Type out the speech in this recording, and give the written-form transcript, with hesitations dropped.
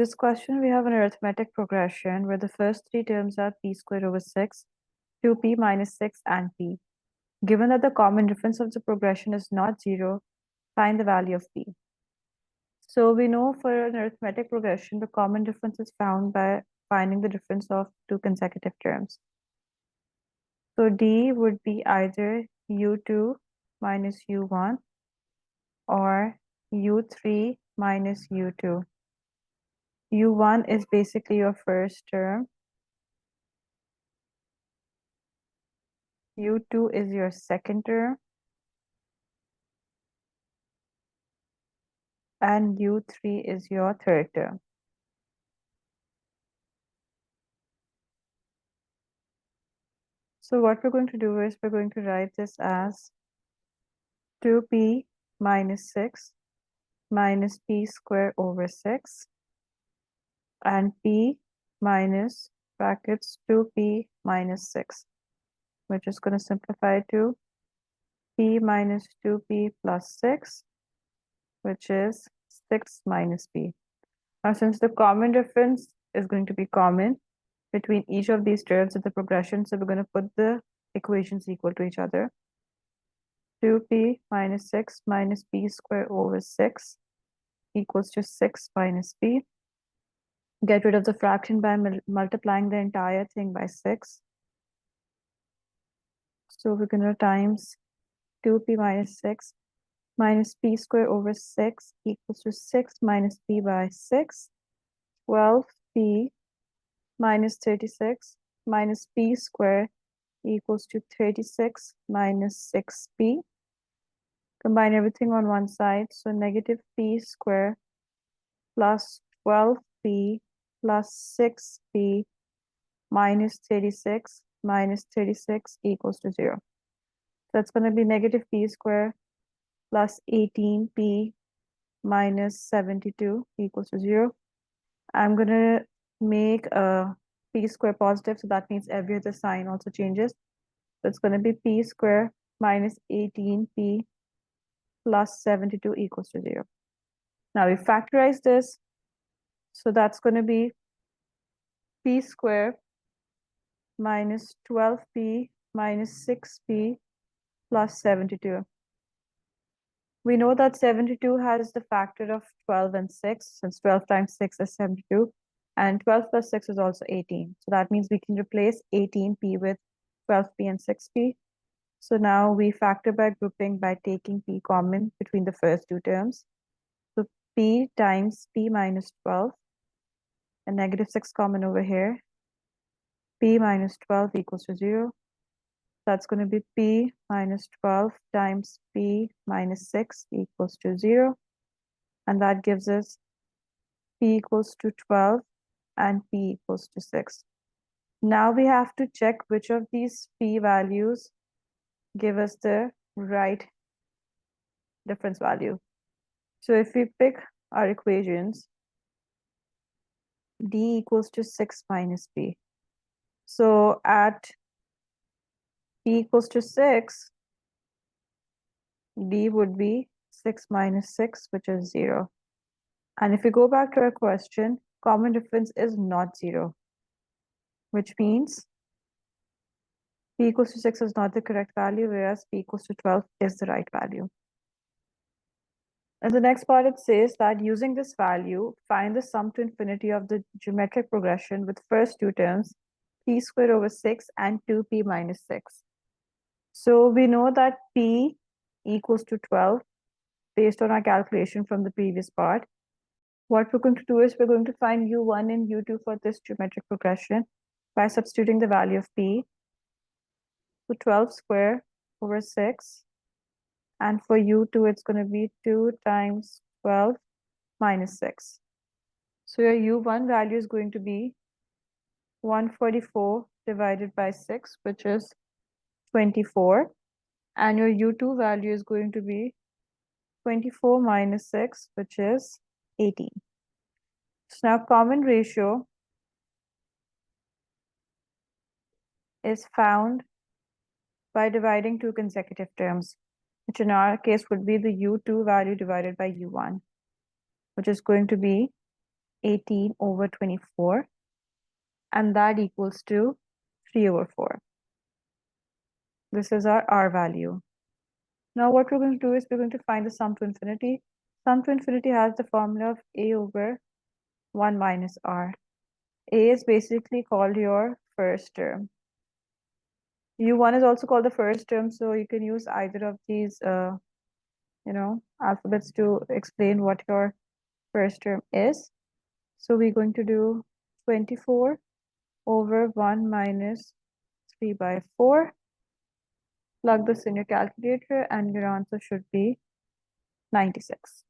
this question, we have an arithmetic progression where the first three terms are p squared over 6, 2p minus 6, and p. Given that the common difference of the progression is not 0, find the value of p. So we know for an arithmetic progression, the common difference is found by finding the difference of two consecutive terms. So d would be either u2 minus u1 or u3 minus u2. u1 is basically your first term. u2 is your second term. And u3 is your third term. So what we're going to do is we're going to write this as 2p minus 6 minus p squared over 6 and p minus brackets 2p minus 6. We're just going to simplify to p minus 2p plus 6, which is 6 minus p. Now, since the common difference is going to be common between each of these terms in the progression, so we're going to put the equations equal to each other. 2p minus 6 minus p squared over 6 equals to 6 minus p. Get rid of the fraction by multiplying the entire thing by 6. So we're going to times 2p minus 6 minus p squared over 6 equals to 6 minus p by 6. 12p minus 36 minus p squared equals to 36 minus 6p. Combine everything on one side, so negative p squared plus 12p plus 6p minus 36 minus 36 equals to 0. So that's going to be negative p squared plus 18p minus 72 equals to 0. I'm going to make a p squared positive, so that means every other sign also changes. So it's going to be p squared minus 18p plus 72 equals to 0. Now we factorize this, so that's going to be p squared minus 12p minus 6p plus 72. We know that 72 has the factor of 12 and 6, since 12 times 6 is 72, and 12 plus 6 is also 18. So that means we can replace 18p with 12p and 6p. So now we factor by grouping by taking p common between the first two terms. So p times p minus 12, and negative 6 common over here. P minus 12 equals to 0. That's going to be p minus 12 times p minus 6 equals to 0. And that gives us p equals to 12 and p equals to 6. Now we have to check which of these p values give us the right difference value. So if we pick our equations, d equals to 6 minus p. So at p equals to 6, d would be 6 minus 6, which is 0. And if we go back to our question, common difference is not 0, which means p equals to 6 is not the correct value, whereas p equals to 12 is the right value. In the next part, it says that using this value, find the sum to infinity of the geometric progression with first two terms, p squared over 6 and 2p minus 6. So we know that p equals to 12 based on our calculation from the previous part. What we're going to do is we're going to find u1 and u2 for this geometric progression by substituting the value of p. So 12 squared over 6. And for u2, it's going to be 2 times 12 minus 6. So your u1 value is going to be 144 divided by 6, which is 24. And your u2 value is going to be 24 minus 6, which is 18. So now common ratio is found by dividing two consecutive terms, which in our case would be the u2 value divided by u1, which is going to be 18 over 24, and that equals to 3 over 4. This is our R value. Now what we're going to do is we're going to find the sum to infinity. Sum to infinity has the formula of A over 1 minus R. A is basically called your first term. U1 is also called the first term, so you can use either of these alphabets to explain what your first term is. So we're going to do 24 over 1 minus 3 by 4. Plug this in your calculator and your answer should be 96.